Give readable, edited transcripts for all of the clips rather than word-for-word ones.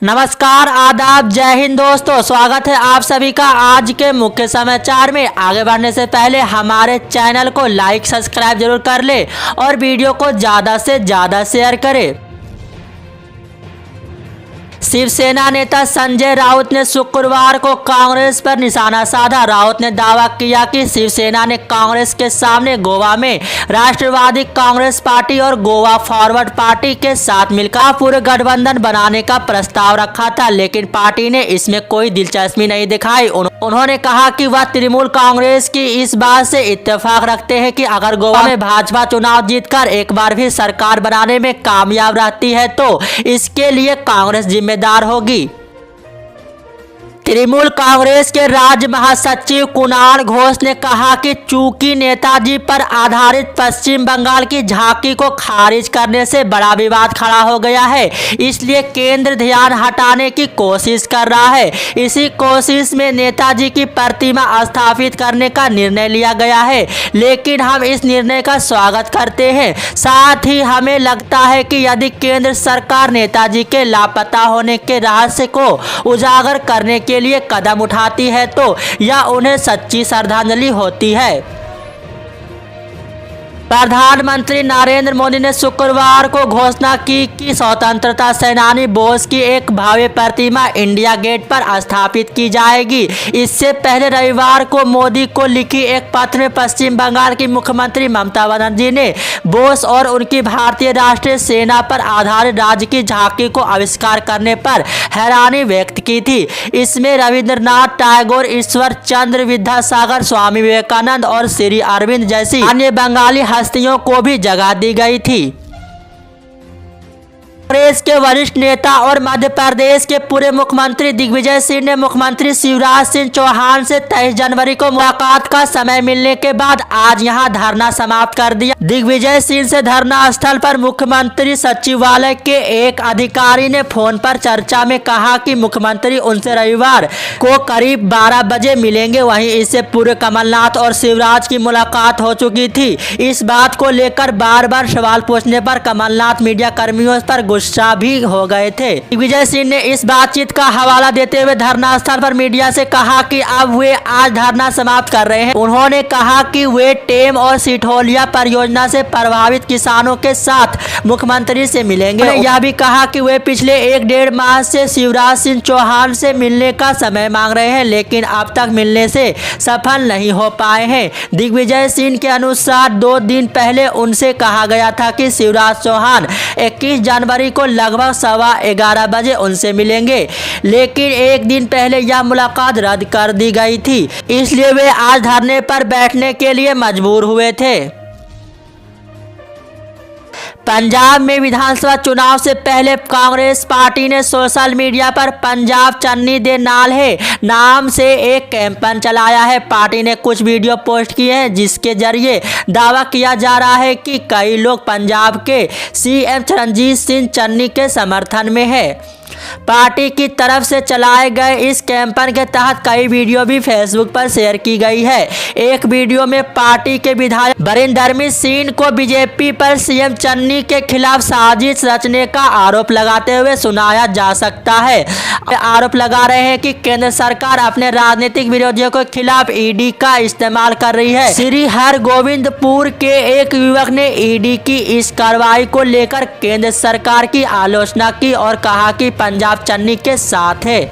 नमस्कार, आदाब, जय हिंद दोस्तों। स्वागत है आप सभी का आज के मुख्य समाचार में। आगे बढ़ने से पहले हमारे चैनल को लाइक सब्सक्राइब जरूर कर ले और वीडियो को ज़्यादा से ज़्यादा शेयर करें। शिवसेना नेता संजय राउत ने शुक्रवार को कांग्रेस पर निशाना साधा। राउत ने दावा किया कि शिवसेना ने कांग्रेस के सामने गोवा में राष्ट्रवादी कांग्रेस पार्टी और गोवा फॉरवर्ड पार्टी के साथ मिलकर पूर्व गठबंधन बनाने का प्रस्ताव रखा था, लेकिन पार्टी ने इसमें कोई दिलचस्पी नहीं दिखाई। उन्होंने कहा कि वह तृणमूल कांग्रेस की इस बात से इत्तेफाक रखते हैं कि अगर गोवा में भाजपा चुनाव जीतकर एक बार भी सरकार बनाने में कामयाब रहती है तो इसके लिए कांग्रेस जिम्मेदार होगी। तृणमूल कांग्रेस के राज्य महासचिव कुणाल घोष ने कहा कि चूंकि नेताजी पर आधारित पश्चिम बंगाल की झांकी को खारिज करने से बड़ा विवाद खड़ा हो गया है, इसलिए केंद्र ध्यान हटाने की कोशिश कर रहा है। इसी कोशिश में नेताजी की प्रतिमा स्थापित करने का निर्णय लिया गया है, लेकिन हम इस निर्णय का स्वागत करते हैं। साथ ही हमें लगता है कि यदि केंद्र सरकार नेताजी के लापता होने के रहस्य को उजागर करने के लिए कदम उठाती है तो यह उन्हें सच्ची श्रद्धांजलि होती है। प्रधानमंत्री नरेंद्र मोदी ने शुक्रवार को घोषणा की कि स्वतंत्रता सेनानी बोस की एक भव्य प्रतिमा इंडिया गेट पर स्थापित की जाएगी। इससे पहले रविवार को मोदी को लिखी एक पत्र में पश्चिम बंगाल की मुख्यमंत्री ममता बनर्जी ने बोस और उनकी भारतीय राष्ट्रीय सेना पर आधारित राज्य की झांकी को आविष्कार करने पर हैरानी व्यक्त की थी। इसमें रविंद्रनाथ टैगोर, ईश्वर चंद्र विद्यासागर, स्वामी विवेकानंद और श्री अरविंद जैसी अन्य बंगाली हस्तियों को भी जगह दी गई थी। कांग्रेस के वरिष्ठ नेता और मध्य प्रदेश के पूर्व मुख्यमंत्री दिग्विजय सिंह ने मुख्यमंत्री शिवराज सिंह चौहान से 23 जनवरी को मुलाकात का समय मिलने के बाद आज यहां धरना समाप्त कर दिया। दिग्विजय सिंह से धरना स्थल पर मुख्यमंत्री सचिवालय के एक अधिकारी ने फोन पर चर्चा में कहा कि मुख्यमंत्री उनसे रविवार को करीब 12 बजे मिलेंगे। वहीं इससे पूर्व कमलनाथ और शिवराज की मुलाकात हो चुकी थी। इस बात को लेकर बार बार सवाल पूछने पर कमलनाथ मीडिया कर्मियों पर गुस्सा भी हो गए थे। दिग्विजय सिंह ने इस बातचीत का हवाला देते हुए धरना स्थल पर मीडिया से कहा कि अब वे आज धरना समाप्त कर रहे हैं। उन्होंने कहा कि वे टेम और सिठोलिया परियोजना से प्रभावित किसानों के साथ मुख्यमंत्री से मिलेंगे। उन्होंने यह भी कहा कि वे पिछले 1-1.5 माह से शिवराज सिंह चौहान से मिलने का समय मांग रहे हैं, लेकिन अब तक मिलने से सफल नहीं हो पाए हैं। दिग्विजय सिंह के अनुसार 2 दिन पहले उनसे कहा गया था कि शिवराज चौहान 21 जनवरी को लगभग 11:15 बजे उनसे मिलेंगे, लेकिन एक दिन पहले यह मुलाकात रद्द कर दी गई थी, इसलिए वे आज धरने पर बैठने के लिए मजबूर हुए थे। पंजाब में विधानसभा चुनाव से पहले कांग्रेस पार्टी ने सोशल मीडिया पर पंजाब चन्नी दे नाल है नाम से एक कैंपेन चलाया है। पार्टी ने कुछ वीडियो पोस्ट किए हैं जिसके जरिए दावा किया जा रहा है कि कई लोग पंजाब के सीएम चरणजीत सिंह चन्नी के समर्थन में है। पार्टी की तरफ से चलाए गए इस कैंपेन के तहत कई वीडियो भी फेसबुक पर शेयर की गई है। एक वीडियो में पार्टी के विधायक बरिंदरजीत सिंह को बीजेपी पर सीएम चन्नी के खिलाफ साजिश रचने का आरोप लगाते हुए सुनाया जा सकता है। आरोप लगा रहे हैं कि केंद्र सरकार अपने राजनीतिक विरोधियों के खिलाफ ईडी का इस्तेमाल कर रही है। श्री हरगोविंदपुर के एक युवक ने ईडी की इस कार्रवाई को लेकर केंद्र सरकार की आलोचना की और कहा कि पंजाब चन्नी के साथ है।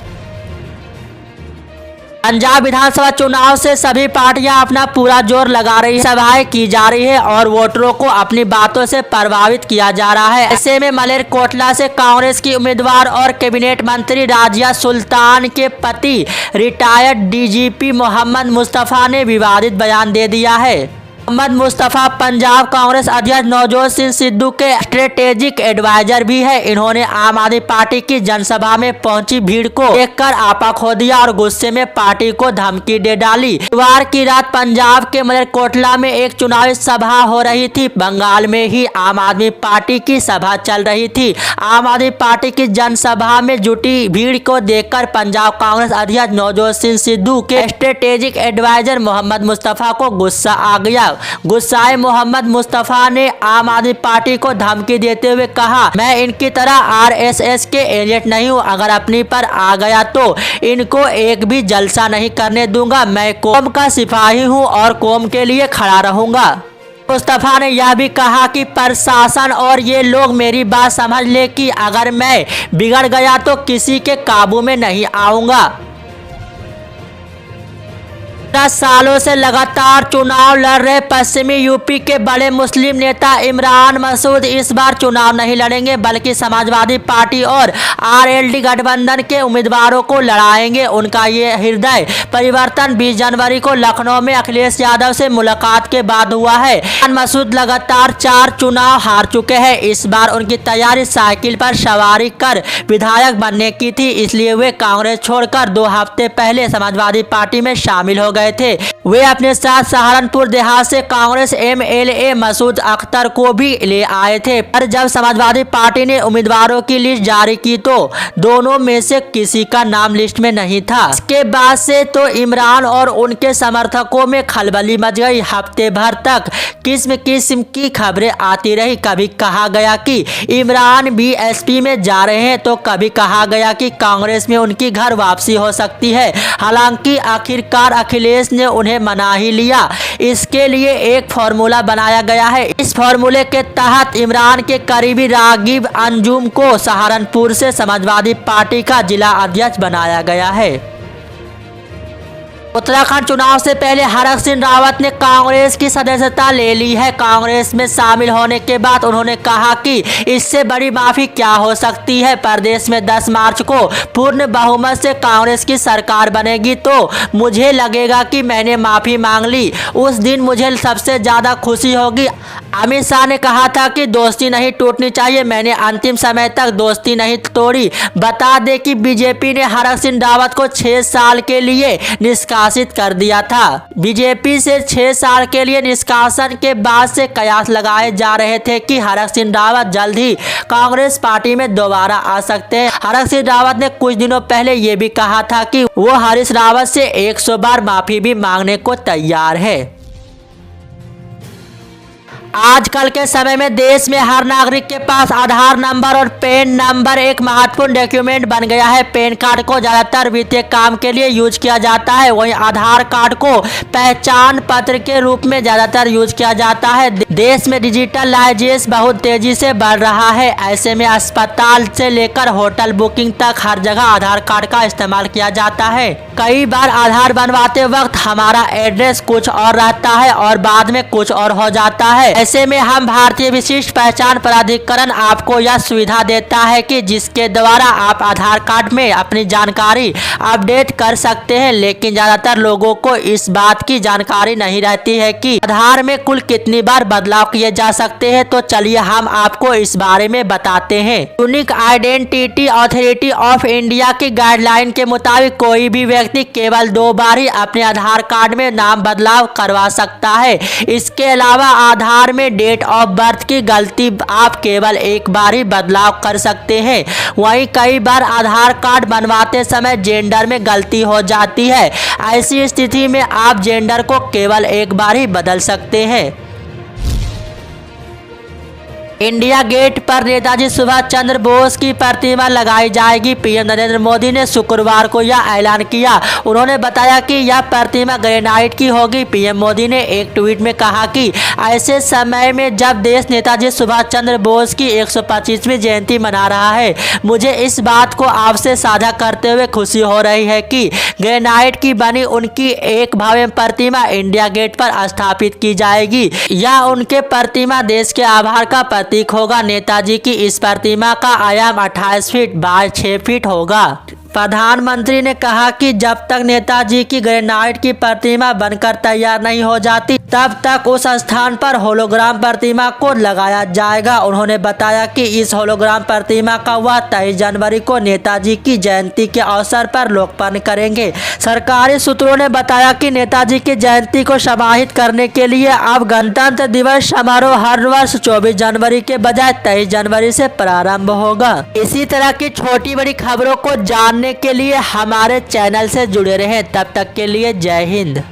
पंजाब विधानसभा चुनाव से सभी पार्टियां अपना पूरा जोर लगा रही है, सभाएं की जा रही है और वोटरों को अपनी बातों से प्रभावित किया जा रहा है। ऐसे में मलेरकोटला से कांग्रेस की उम्मीदवार और कैबिनेट मंत्री राजिया सुल्तान के पति रिटायर्ड डीजीपी मोहम्मद मुस्तफा ने विवादित बयान दे दिया है। मोहम्मद मुस्तफा पंजाब कांग्रेस अध्यक्ष नवजोत सिंह सिद्धू के स्ट्रेटेजिक एडवाइजर भी है। इन्होंने आम आदमी पार्टी की जनसभा में पहुंची भीड़ को देखकर आपा खो दिया और गुस्से में पार्टी को धमकी दे डाली। बुधवार की रात पंजाब के मलेरकोटला में एक चुनावी सभा हो रही थी। बंगाल में ही आम आदमी पार्टी की सभा चल रही थी। आम आदमी पार्टी की जनसभा में जुटी भीड़ को देखकर पंजाब कांग्रेस अध्यक्ष नवजोत सिंह सिद्धू के स्ट्रेटेजिक एडवाइजर मोहम्मद मुस्तफा को गुस्सा आ गया। गुस्साए मोहम्मद मुस्तफ़ा ने आम आदमी पार्टी को धमकी देते हुए कहा, मैं इनकी तरह आरएसएस के एजेंट नहीं हूँ, अगर अपनी पर आ गया तो इनको एक भी जलसा नहीं करने दूंगा। मैं कौम का सिपाही हूँ और कौम के लिए खड़ा रहूंगा। मुस्तफ़ा ने यह भी कहा कि प्रशासन और ये लोग मेरी बात समझ ले कि अगर मैं बिगड़ गया तो किसी के काबू में नहीं आऊंगा। 10 सालों से लगातार चुनाव लड़ रहे पश्चिमी यूपी के बड़े मुस्लिम नेता इमरान मसूद इस बार चुनाव नहीं लड़ेंगे, बल्कि समाजवादी पार्टी और आरएलडी गठबंधन के उम्मीदवारों को लड़ाएंगे। उनका ये हृदय परिवर्तन 20 जनवरी को लखनऊ में अखिलेश यादव से मुलाकात के बाद हुआ है। इमरान मसूद लगातार 4 चुनाव हार चुके हैं। इस बार उनकी तैयारी साइकिल पर सवारी कर विधायक बनने की थी, इसलिए वे कांग्रेस छोड़कर 2 हफ्ते पहले समाजवादी पार्टी में शामिल हो गए थे। वे अपने साथ सहारनपुर देहात से कांग्रेस एमएलए मसूद अख्तर को भी ले आए थे, पर जब समाजवादी पार्टी ने उम्मीदवारों की लिस्ट जारी की तो दोनों में से किसी का नाम लिस्ट में नहीं था। इसके बाद से तो इमरान और उनके समर्थकों में खलबली मच गई। हफ्ते भर तक किस्म किस्म की खबरें आती रही। कभी कहा गया कि इमरान बीएसपी में जा रहे हैं, तो कभी कहा गया कि कांग्रेस में उनकी घर वापसी हो सकती है। हालांकि आखिरकार अखिलेश ने उन्हें मना ही लिया। इसके लिए एक फॉर्मूला बनाया गया है। इस फॉर्मूले के तहत इमरान के करीबी रागिब अंजुम को सहारनपुर से समाजवादी पार्टी का जिला अध्यक्ष बनाया गया है। उत्तराखंड चुनाव से पहले हरक सिंह रावत ने कांग्रेस की सदस्यता ले ली है। कांग्रेस में शामिल होने के बाद उन्होंने कहा कि इससे बड़ी माफी क्या हो सकती है। प्रदेश में 10 मार्च को पूर्ण बहुमत से कांग्रेस की सरकार बनेगी तो मुझे लगेगा कि मैंने माफी मांग ली। उस दिन मुझे सबसे ज्यादा खुशी होगी। अमित शाह ने कहा था कि दोस्ती नहीं टूटनी चाहिए, मैंने अंतिम समय तक दोस्ती नहीं तोड़ी। बता दें कि बीजेपी ने हरक सिंह रावत को 6 साल के लिए निष्कासित कर दिया था। बीजेपी से 6 साल के लिए निष्कासन के बाद से कयास लगाए जा रहे थे कि हरक सिंह रावत जल्द ही कांग्रेस पार्टी में दोबारा आ सकते हैं। हरक सिंह रावत ने कुछ दिनों पहले ये भी कहा था कि वो हरीश रावत से 100 बार माफी भी मांगने को तैयार है। आजकल के समय में देश में हर नागरिक के पास आधार नंबर और पैन नंबर एक महत्वपूर्ण डॉक्यूमेंट बन गया है। पैन कार्ड को ज्यादातर वित्तीय काम के लिए यूज किया जाता है, वहीं आधार कार्ड को पहचान पत्र के रूप में ज्यादातर यूज किया जाता है। देश में डिजिटलाइजेशन बहुत तेजी से बढ़ रहा है। ऐसे में अस्पताल से लेकर होटल बुकिंग तक हर जगह आधार कार्ड का इस्तेमाल किया जाता है। कई बार आधार बनवाते वक्त हमारा एड्रेस कुछ और रहता है और बाद में कुछ और हो जाता है। ऐसे में हम भारतीय विशिष्ट पहचान प्राधिकरण आपको यह सुविधा देता है कि जिसके द्वारा आप आधार कार्ड में अपनी जानकारी अपडेट कर सकते हैं, लेकिन ज्यादातर लोगों को इस बात की जानकारी नहीं रहती है कि आधार में कुल कितनी बार बदलाव किए जा सकते हैं। तो चलिए हम आपको इस बारे में बताते हैं। Unique identity authority of India की गाइडलाइन के मुताबिक कोई भी व्यक्ति केवल 2 बार ही अपने आधार कार्ड में नाम बदलाव करवा सकता है। इसके अलावा आधार में डेट ऑफ बर्थ की गलती आप केवल 1 बार ही बदलाव कर सकते हैं। वहीं कई बार आधार कार्ड बनवाते समय जेंडर में गलती हो जाती है। ऐसी स्थिति में आप जेंडर को केवल 1 बार ही बदल सकते हैं। इंडिया गेट पर नेताजी सुभाष चंद्र बोस की प्रतिमा लगाई जाएगी। पीएम नरेंद्र मोदी ने शुक्रवार को यह ऐलान किया। उन्होंने बताया कि यह प्रतिमा ग्रेनाइट की होगी। पीएम मोदी ने एक ट्वीट में कहा कि ऐसे समय में जब देश नेताजी सुभाष चंद्र बोस की 125वीं जयंती मना रहा है, मुझे इस बात को आपसे साझा करते हुए खुशी हो रही है कि ग्रेनाइट की बनी उनकी एक भव्य प्रतिमा इंडिया गेट पर स्थापित की जाएगी। यह उनके प्रतिमा देश के आभार का प्रतीक होगा। नेताजी की इस प्रतिमा का आयाम 28 फीट बाय 6 फीट होगा। प्रधानमंत्री ने कहा कि जब तक नेताजी की ग्रेनाइट की प्रतिमा बनकर तैयार नहीं हो जाती, तब तक उस स्थान पर होलोग्राम प्रतिमा को लगाया जाएगा। उन्होंने बताया कि इस होलोग्राम प्रतिमा का वह 23 जनवरी को नेताजी की जयंती के अवसर पर लोकार्पण करेंगे। सरकारी सूत्रों ने बताया कि नेताजी की जयंती को समाहित करने के लिए अब गणतंत्र दिवस समारोह हर वर्ष 24 जनवरी के बजाय 23 जनवरी से प्रारंभ होगा। इसी तरह की छोटी बड़ी खबरों को जानने के लिए हमारे चैनल से जुड़े रहें। तब तक के लिए जय हिंद।